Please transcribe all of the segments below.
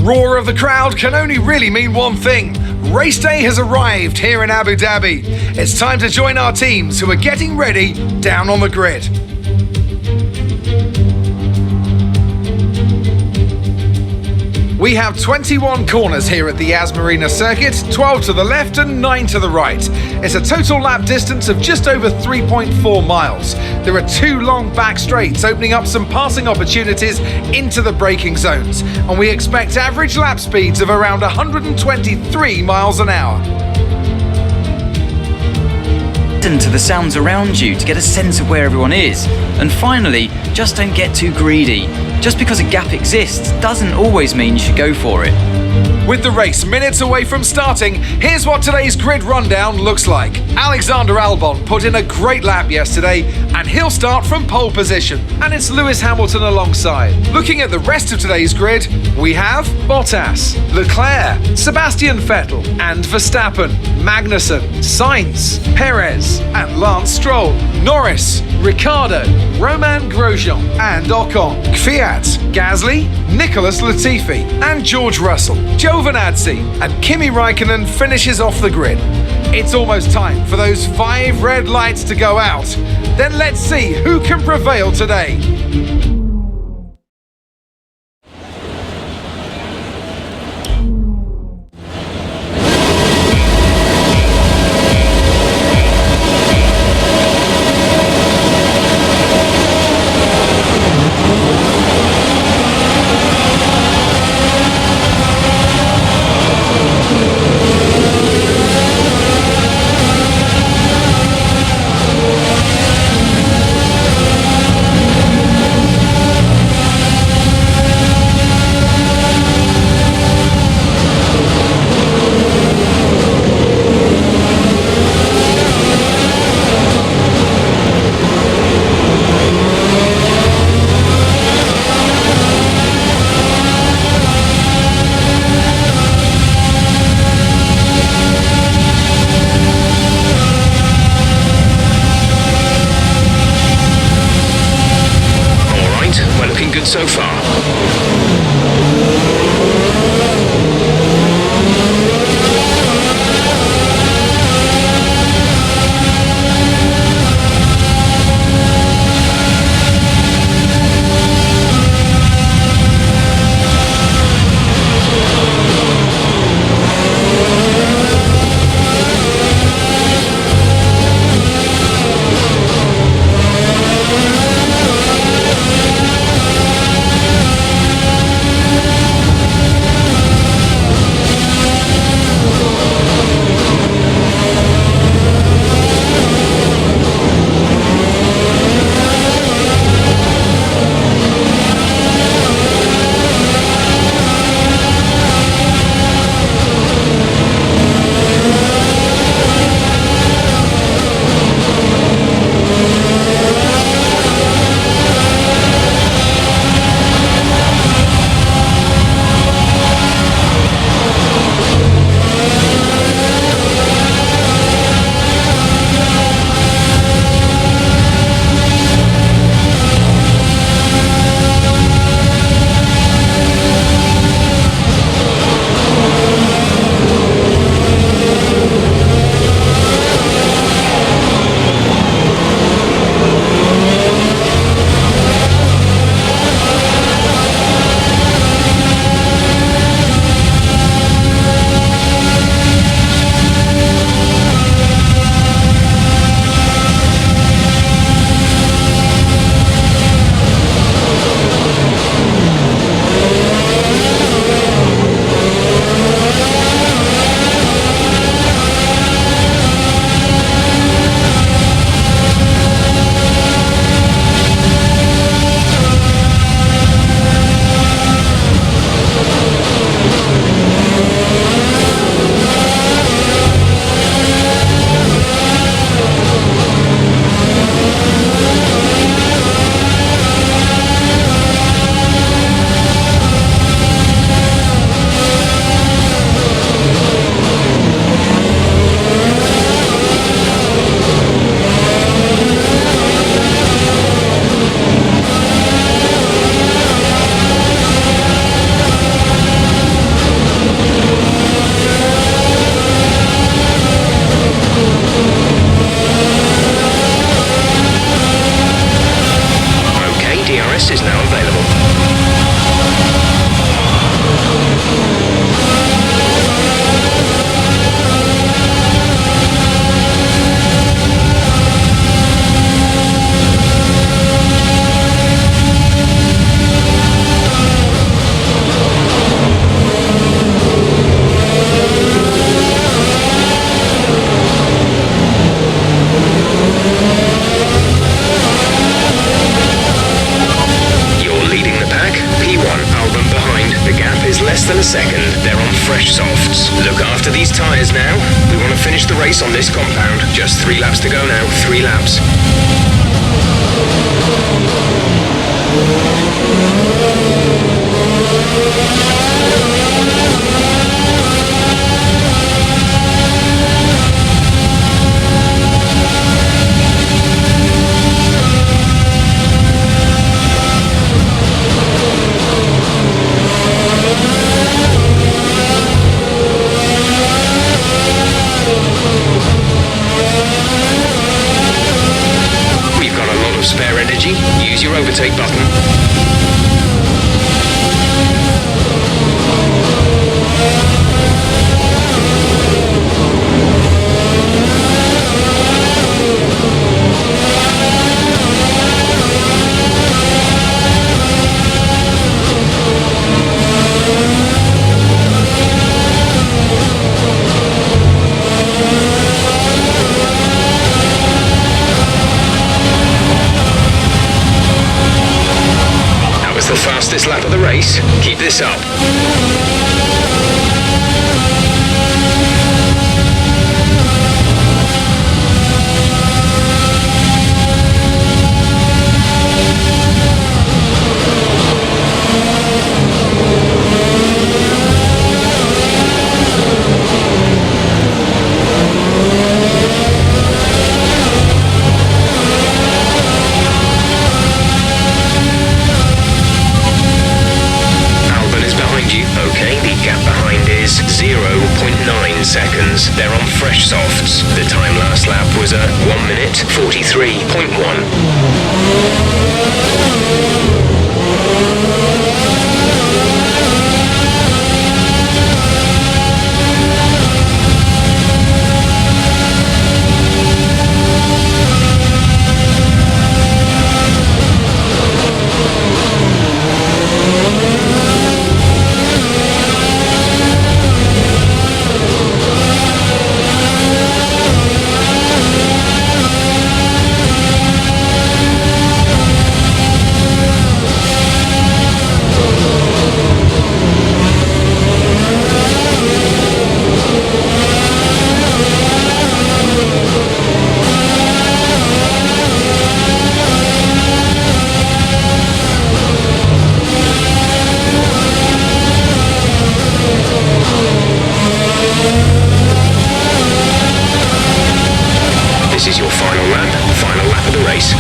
roar of the crowd can only really mean one thing. Race day has arrived here in Abu Dhabi. It's time to join our teams who are getting ready down on the grid. We have 21 corners here at the Marina circuit, 12 to the left and 9 to the right. It's a total lap distance of just over 3.4 miles. There are 2 long back straights opening up some passing opportunities into the braking zones, and we expect average lap speeds of around 123 miles an hour. Listen to the sounds around you to get a sense of where everyone is. And finally, just don't get too greedy. Just because a gap exists doesn't always mean you should go for it. With the race minutes away from starting, here's what today's grid rundown looks like. Alexander Albon put in a great lap yesterday, and he'll start from pole position. And it's Lewis Hamilton alongside. Looking at the rest of today's grid, we have Bottas, Leclerc, Sebastian Vettel and Verstappen, Magnussen, Sainz, Perez and Lance Stroll, Norris, Ricciardo, Romain Grosjean and Ocon, Kvyat, Gasly, Nicholas Latifi and George Russell, Giovinazzi and Kimi Raikkonen finishes off the grid. It's almost time for those 5 red lights to go out. Then let's see who can prevail today. So far. race on this compound. Just 3 laps to go now. 3 laps. We've got a lot of spare energy. Use your overtake button. The fastest lap of the race. Keep this up. Okay, the gap behind is 0.9 seconds. They're on fresh softs. The time last lap was a 1 minute 43.1. This is your final lap of the race.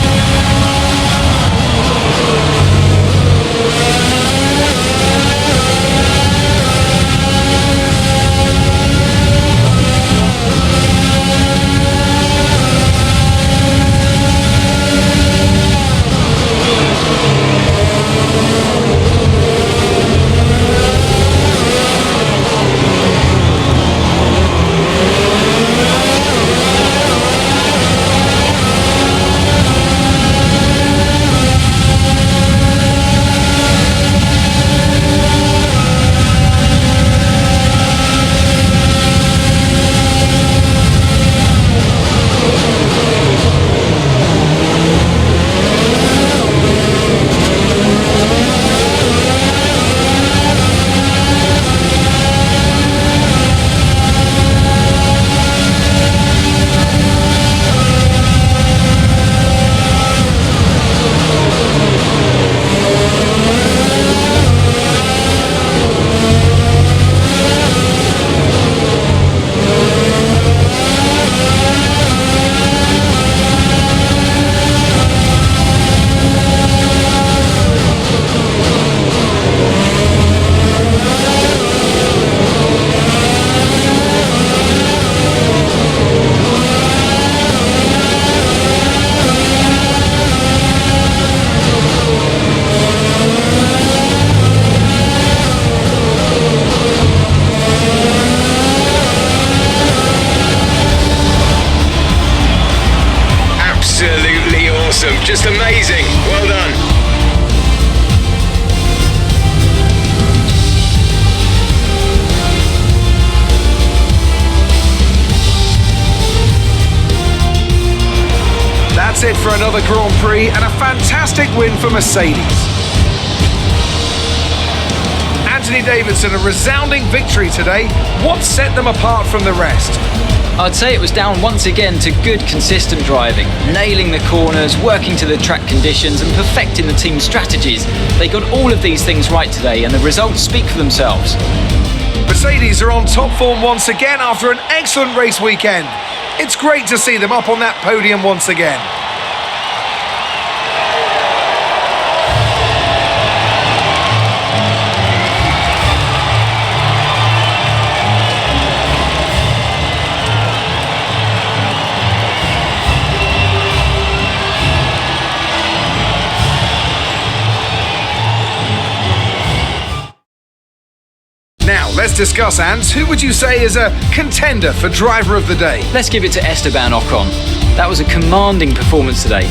Just amazing. Well done. That's it for another Grand Prix and a fantastic win for Mercedes. And Anthony Davidson, a resounding victory today. What set them apart from the rest? I'd say it was down once again to good, consistent driving, nailing the corners, working to the track conditions and perfecting the team's strategies. They got all of these things right today and the results speak for themselves. Mercedes are on top form once again after an excellent race weekend. It's great to see them up on that podium once again. Now, let's discuss, Ans. Who would you say is a contender for driver of the day? Let's give it to Esteban Ocon. That was a commanding performance today.